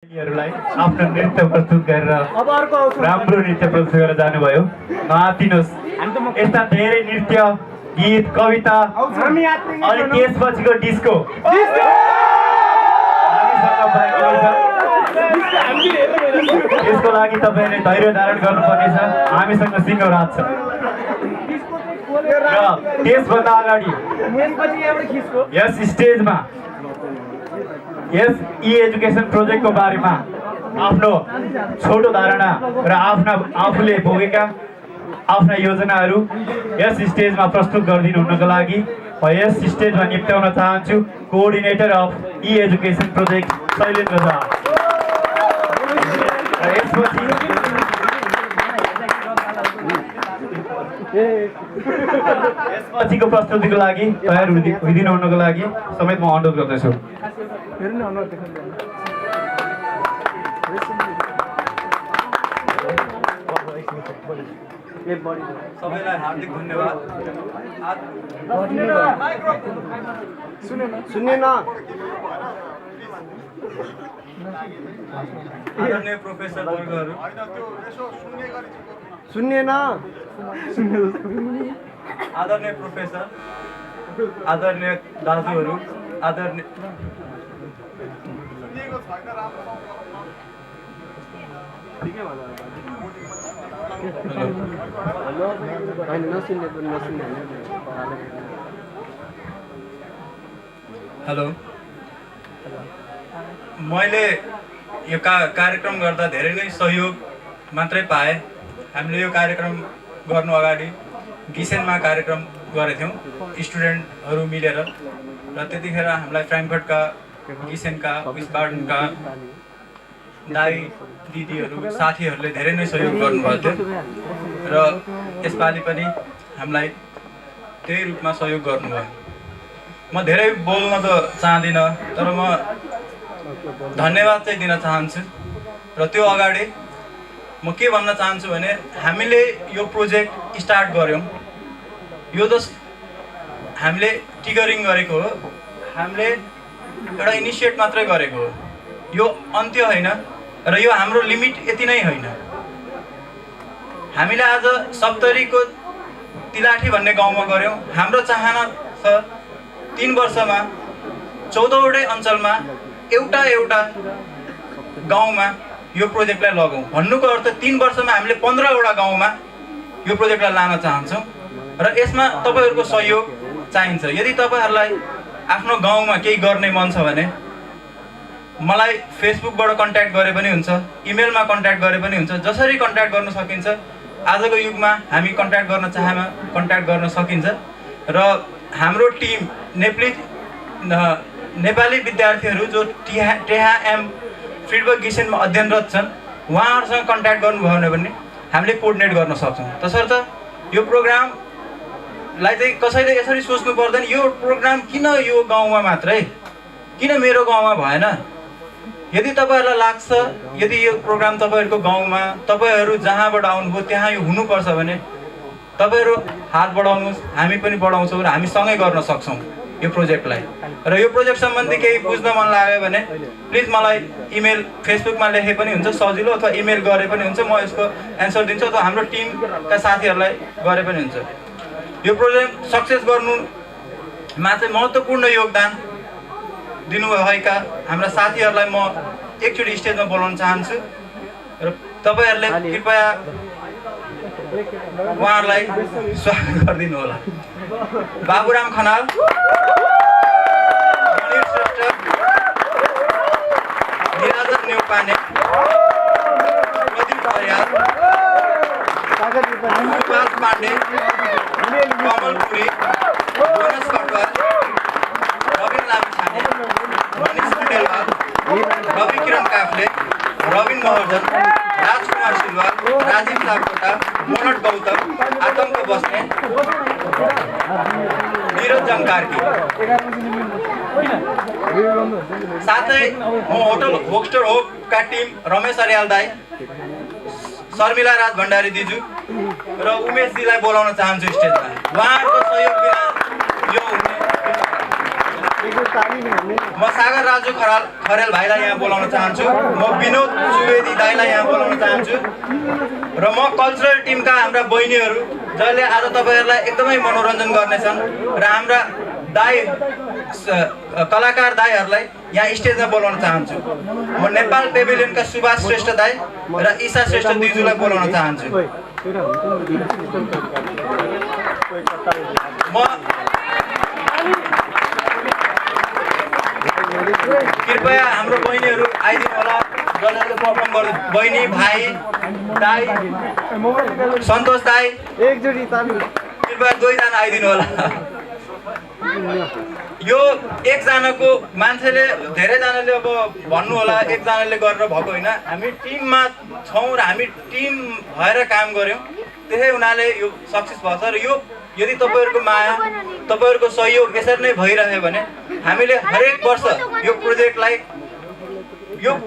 आफ्नो नृत्य प्रस्तुत गरेर राम्रो नृत्य प्रस्तुत गरेर जानुभयो। नआतिनुहोस्, यस्ता धेरै नृत्य गीत कविता अनि त्यसपछिको डिस्को यसको लागि तपाईँले धैर्य धारण गर्नुपर्नेछ। हामीसँग सिंहराज छ र त्यसभन्दा अगाडि यस स्टेजमा यस एजुकेसन प्रोजेक्टको बारेमा आफ्नो छोटो धारणा र आफूले भोगेका आफ्ना योजनाहरू यस स्टेजमा प्रस्तुत गरिदिनु हुनको लागि यस स्टेजमा निम्त्याउन चाहन्छु coordinator of education project Shailendra Jha. यसपछिको प्रस्तुतिको लागि तयार हुइदिनु हुनको लागि समेत म अनुरोध गर्दछु। सबैलाई हार्दिक धन्यवाद। सुनेन आदरणीय प्रोफेसर वर्गहरू, सुनेन आदरणीय प्रोफेसर, आदरणीय दाजुहरू, आदरणीय हेलो, मैले यो कार्यक्रम गर्दा धेरै नै सहयोग मात्रै पाएँ। हामीले यो कार्यक्रम गर्नु अगाडि गिसेनमा कार्यक्रम गरेथ्यौँ स्टुडेन्टहरू मिलेर, र त्यतिखेर हामीलाई फ्राङ्कफर्टका गिसेनका विस्बाडनका दाई दिदीहरू साथीहरूले धेरै नै सहयोग गर्नुभएको थियो र यसपालि पनि हामीलाई त्यही रूपमा सहयोग गर्नुभयो। म धेरै बोल्न त चाहदिनँ, तर म धन्यवाद चाहिँ दिन चाहन्छु। र त्यो अगाडि म के भन्न चाहन्छु भने हामीले यो प्रोजेक्ट स्टार्ट गऱ्यौँ, यो त हामीले टिगरिङ गरेको हो, हामीले एउटा इनिसिएट मात्रै गरेको हो, यो अन्त्य होइन र यो हाम्रो लिमिट यति नै होइन। हामीले आज सप्तरीको तिलाठी भन्ने गाउँमा गऱ्यौँ। हाम्रो चाहना छ 3 वर्षमा 14वटै अञ्चलमा एउटा गाउँमा यो प्रोजेक्टलाई लगाउँ। भन्नुको अर्थ 3 वर्षमा हामीले 15वटा गाउँमा यो प्रोजेक्टलाई लान चाहन्छौँ र यसमा तपाईँहरूको सहयोग चाहिन्छ। यदि तपाईँहरूलाई आफ्नो गाउँमा केही गर्ने मन छ भने मलाई फेसबुकबाट कन्ट्याक्ट गरे पनि हुन्छ, इमेलमा कन्ट्याक्ट गरे पनि हुन्छ, जसरी कन्ट्याक्ट गर्न सकिन्छ। आजको युगमा हामी कन्ट्याक्ट गर्न चाहेमा कन्ट्याक्ट गर्न सकिन्छ र हाम्रो टिम नेपाली विद्यार्थीहरू जो टेहा एम फिडबक गिसेनमा अध्ययनरत छन् उहाँहरूसँग कन्ट्याक्ट गर्नुभयो भने हामीले कोअर्डिनेट गर्न सक्छौँ। तसर्थ यो प्रोग्रामलाई चाहिँ कसैले यसरी सोच्नु पर्दैन, यो प्रोग्राम किन यो गाउँमा मात्रै, किन मेरो गाउँमा भएन। यदि तपाईँहरूलाई लाग्छ यदि यो प्रोग्राम तपाईँहरूको गाउँमा तपाईँहरू जहाँबाट आउनुभयो त्यहाँ यो हुनुपर्छ भने तपाईँहरू हात बढाउनुहोस्, हामी पनि बढाउँछौँ र हामी सँगै गर्न सक्छौँ यो प्रोजेक्टलाई। र यो प्रोजेक्ट सम्बन्धी केही बुझ्न मन लाग्यो भने प्लिज मलाई इमेल फेसबुकमा लेखे पनि हुन्छ सजिलो, अथवा इमेल गरे पनि हुन्छ, म यसको एन्सर दिन्छु, अथवा हाम्रो टिमका साथीहरूलाई गरे पनि हुन्छ। यो प्रोजेक्ट सक्सेस गर्नुमा चाहिँ महत्त्वपूर्ण योगदान दिनुभएका हाम्रा साथीहरूलाई म एकचोटि स्टेजमा बोलाउन चाहन्छु र तपाईँहरूले कृपया उहाँहरूलाई स्वागत गरिदिनु होला। बाबुराम खनाल, मनिर श्रेष्ठ, निराजन नेउपाने, प्रदीप परियार, सुभाष पाण्डे, कमल पुरी, जोनस कटवाल, रविन लामिछाने, मनिष कुटेलवाल, रवि किरण काफले, रविन महर्जन, राजकुमार सिलवाल, राजीव सापकोटा, मोनट गौतम, आतङ्क बस्ने, निरज जङ्कारकी, साथै म होटल होक्स्टर होपका टिम रमेश अर्याल दाई, शर्मिला राज भण्डारी दिजु र उमेशजीलाई बोलाउन चाहन्छु स्टेजमा। उहाँहरूको सहयोग बिना यो हुने म सागर राजु खरेल भाइलाई यहाँ बोलाउन चाहन्छु। म विनोद सुवेदी दाइलाई यहाँ बोलाउन चाहन्छु र म कल्चरल टिमका हाम्रा बहिनीहरू जसले आज तपाईँहरूलाई एकदमै मनोरञ्जन गर्नेछन् र हाम्रा दाइ कलाकार दाइहरूलाई यहाँ स्टेजमा बोलाउन चाहन्छु। म नेपाल पेभिलियनका सुभाष श्रेष्ठ दाइ र ईशा श्रेष्ठ दिजुलाई बोलाउन चाहन्छु। कृपया हाम्रो बहिनीहरू आइदिनु होला, जसले परफर्म गर्नु। बहिनी, भाइ, दाइ, सन्तोष दाइ, कृपया दुईजना आइदिनु होला। यो एकजनाको मान्छेले धेरैजनाले अब भन्नु होला एकजनाले गरेर भएको होइन, हामी टिममा छौँ र हामी टिम भएर काम गऱ्यौँ, त्यसै हुनाले यो सक्सेस भएको छ। र यो यदि तपाईँहरूको माया, तपाईँहरूको सहयोग यसरी नै भइरह्यो भने हामीले हरेक वर्ष यो प्रोजेक्टलाई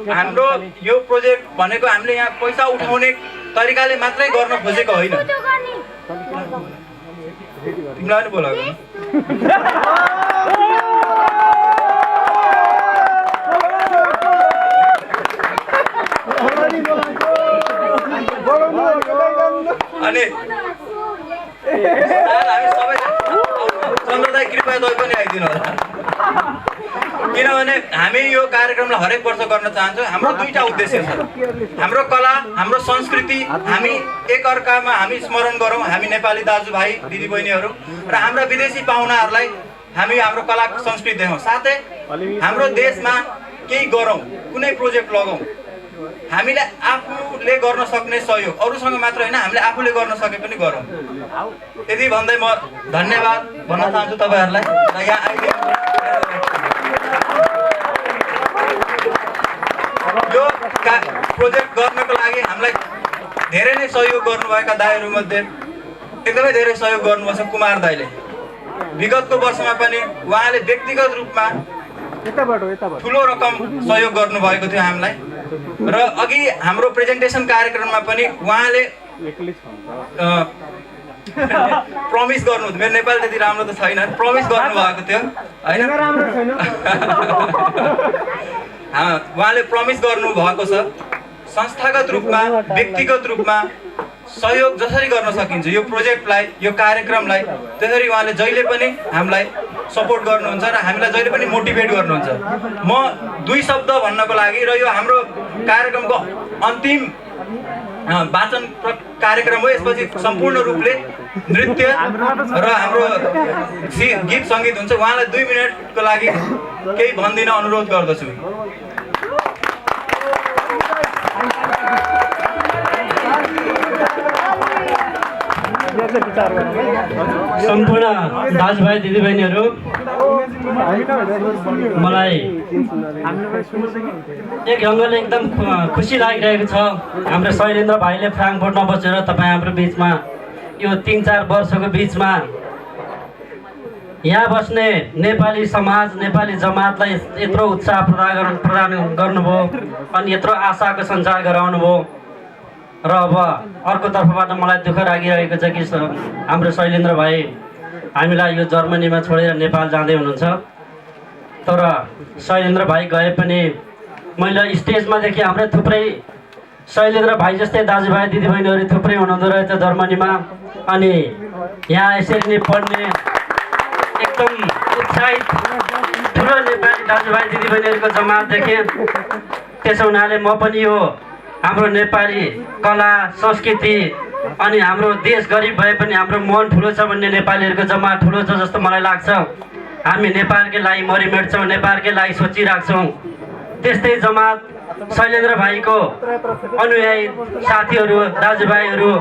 हाम्रो यो प्रोजेक्ट भनेको हामीले यहाँ पैसा उठाउने तरिकाले मात्रै गर्न खोजेको होइन। तिमीलाई बोलाएको अनि हामी सबै चन्द्रदाई कृपया दही पनि आइदिनु होला, किनभने हामी यो कार्यक्रमलाई हरेक वर्ष गर्न चाहन्छौँ। हाम्रो दुईटा उद्देश्य छ, हाम्रो कला, हाम्रो संस्कृति हामी एकअर्कामा हामी स्मरण गरौँ, हामी नेपाली दाजुभाइ दिदीबहिनीहरू र हाम्रा विदेशी पाहुनाहरूलाई हामी हाम्रो कला संस्कृति देखाउँ। साथै हाम्रो देशमा केही गरौँ, कुनै प्रोजेक्ट लगाउँ। हामीले आफूले गर्न सक्ने सहयोग अरूसँग मात्र होइन, हामीले आफूले गर्न सके पनि गरौँ। यति भन्दै म धन्यवाद भन्न चाहन्छु तपाईँहरूलाई। र यहाँ आइदिनु यो प्रोजेक्ट गर्नको लागि हामीलाई धेरै नै सहयोग गर्नुभएका दाइहरूमध्ये एकदमै धेरै सहयोग गर्नुभएको छ कुमार दाइले। विगतको वर्षमा पनि उहाँले व्यक्तिगत रूपमा ठुलो रकम सहयोग गर्नुभएको थियो हामीलाई। र अघि हाम्रो प्रेजेन्टेसन कार्यक्रममा पनि उहाँले प्रमिस गर्नु, मेरो नेपाली त्यति राम्रो त छैन, प्रमिस गर्नुभएको थियो होइन, उहाँले प्रमिस गर्नुभएको छ संस्थागत रूपमा व्यक्तिगत रूपमा सहयोग जसरी गर्न सकिन्छ यो प्रोजेक्टलाई, यो कार्यक्रमलाई, त्यसरी उहाँले जहिले पनि हामीलाई सपोर्ट गर्नुहुन्छ र हामीलाई जहिले पनि मोटिभेट गर्नुहुन्छ। म दुई शब्द भन्नको लागि र यो हाम्रो कार्यक्रमको अन्तिम वाचन कार्यक्रम हो, यसपछि सम्पूर्ण रूपले नृत्य र हाम्रो गीत सङ्गीत हुन्छ। उहाँलाई 2 मिनटको लागि केही भनिदिन अनुरोध गर्दछु। सम्पूर्ण दाजुभाइ दिदीबहिनीहरू, मलाई एक ढङ्गले एकदम खुसी लागिरहेको छ। हाम्रो शैलेन्द्र भाइले फ्राङ्कफर्टमा बसेर तपाईँ हाम्रो बिचमा यो 3-4 वर्षको बिचमा यहाँ बस्ने नेपाली समाज, नेपाली जमातलाई यत्रो उत्साह प्रदान गर्नुभयो अनि यत्रो आशाको सञ्चार गराउनुभयो। र अब अर्को तर्फबाट मलाई दुःख लागिरहेको छ कि हाम्रो शैलेन्द्र भाइ हामीलाई यो जर्मनीमा छोडेर नेपाल जाँदै हुनुहुन्छ। तर शैलेन्द्र भाइ गए पनि मैले स्टेजमा देखेँ हाम्रो थुप्रै शैलेन्द्र भाइ जस्तै दाजुभाइ दिदीबहिनीहरू थुप्रै हुनुहुँदो रहेछ जर्मनीमा। अनि यहाँ यसरी नै पढ्ने एकदम उत्साहित ठुलो नेपाली दाजुभाइ दिदीबहिनीहरूको जमात देखेँ। त्यसो हुनाले म पनि यो हाम्रो नेपाली कला संस्कृति अनि हाम्रो देश गरिब भए पनि हाम्रो मन ठुलो छ भन्ने नेपालीहरूको जमात ठुलो छ जस्तो मलाई लाग्छ। हामी नेपालकै लागि मरिमेट्छौँ, नेपालकै लागि सोचिराख्छौँ। त्यस्तै जमात शैलेन्द्र भाइको अनुयायी साथीहरू, दाजुभाइहरू,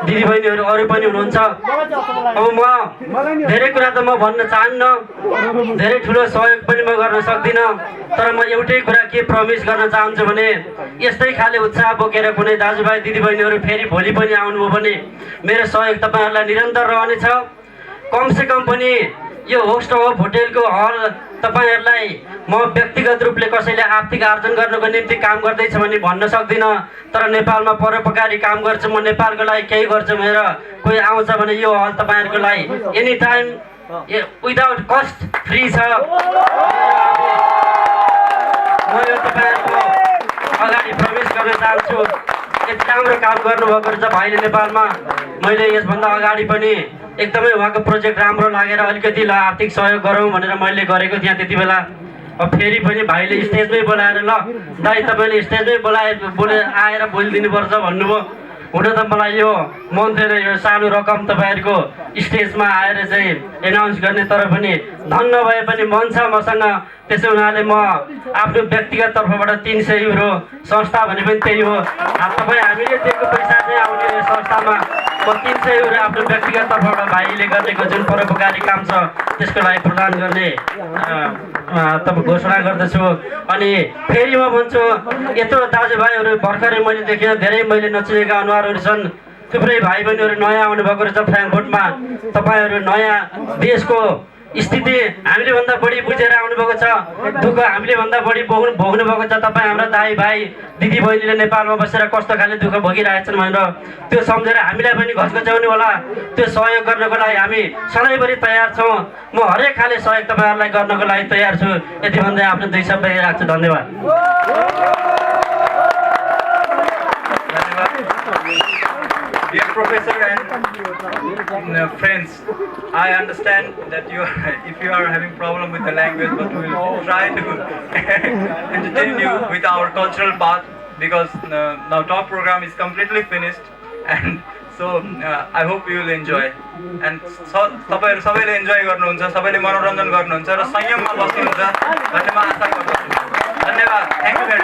दिदीबहिनीहरू अरू पनि हुनुहुन्छ। अब म धेरै कुरा त म भन्न चाहन्न, धेरै ठुलो सहयोग पनि म गर्न सक्दिनँ। तर म एउटै कुरा के प्रमिस गर्न चाहन्छु भने यस्तै खाले उत्साह बोकेर कुनै दाजुभाइ दिदीबहिनीहरू फेरि भोलि पनि आउनुभयो भने मेरो सहयोग तपाईँहरूलाई निरन्तर रहनेछ। कमसेकम पनि यो होस्ट अफ होटेलको हल तपाईँहरूलाई म व्यक्तिगत रूपले कसैले आर्थिक आर्जन गर्नको निम्ति काम गर्दैछ भने भन्न सक्दिनँ। तर नेपालमा परोपकारी काम गर्छु, म नेपालको लागि केही गर्छु भनेर कोही आउँछ भने यो हल तपाईँहरूको लागि any time without cost free छ। म यो तपाईँहरूको अगाडि प्रवेश गर्न चाहन्छु। यति राम्रो काम गर्नुभएको रहेछ भाइले नेपालमा। मैले यसभन्दा अगाडि पनि एकदमै उहाँको प्रोजेक्ट राम्रो लागेर अलिकति ल आर्थिक सहयोग गरौँ भनेर मैले गरेको थिएँ त्यति बेला। अब फेरि पनि भाइले स्टेजमै बोलाएर ल दाइ तपाईँले स्टेजमै आएर बोलिदिनुपर्छ भन्नुभयो। हुन त मलाई यो मन थिएन यो सानो रकम तपाईँहरूको स्टेजमा आएर चाहिँ एनाउन्स गर्ने, तर पनि धन नभए पनि मन छ मसँग। त्यसो हुनाले म आफ्नो व्यक्तिगत तर्फबाट 300 युरो, संस्था भने पनि त्यही हो, तपाईँ हामीले दिएको पैसा चाहिँ आउने संस्थामा म 300 युरो आफ्नो व्यक्तिगत तर्फबाट भाइले गरेको जुन परोपकारी काम छ त्यसको लागि प्रदान गर्ने तपाईँ घोषणा गर्दछु। अनि फेरि म भन्छु, यत्रो दाजुभाइहरू भर्खरै मैले देखेँ, धेरै मैले नचिनेका अनुहारहरू छन्। थुप्रै भाइ बहिनीहरू नयाँ आउनुभएको रहेछ फ्र्याङ्कफर्टमा। तपाईँहरू नयाँ देशको स्थिति हामीले भन्दा बढी बुझेर आउनुभएको छ, दुःख हामीले भन्दा बढी भोग्नु भएको छ। तपाईँ हाम्रा दाइ भाइ दिदी बहिनीले नेपालमा बसेर कस्तो खाले दुःख भोगिरहेछन् भनेर त्यो सम्झेर हामीलाई पनि घचघच्याउने होला। त्यो सहयोग गर्नको लागि हामी सधैँभरि तयार छौँ। म हरेक खाले सहयोग तपाईँहरूलाई गर्नको लागि तयार छु। यति भन्दै आफ्नो 2 शब्द राख्छु। धन्यवाद। Dear Professor and friends, I understand that if you are having problem with the language, but we will try to entertain you with our cultural path, because now talk program is completely finished, and so I hope you will enjoy. And तपाईहरु सबैले enjoy गर्नुहुन्छ, सबैले मनोरञ्जन गर्नुहुन्छ र संयममा बस्नुहुन्छ भन्ने म आशा गर्दछु। धन्यवाद। Thank you very much.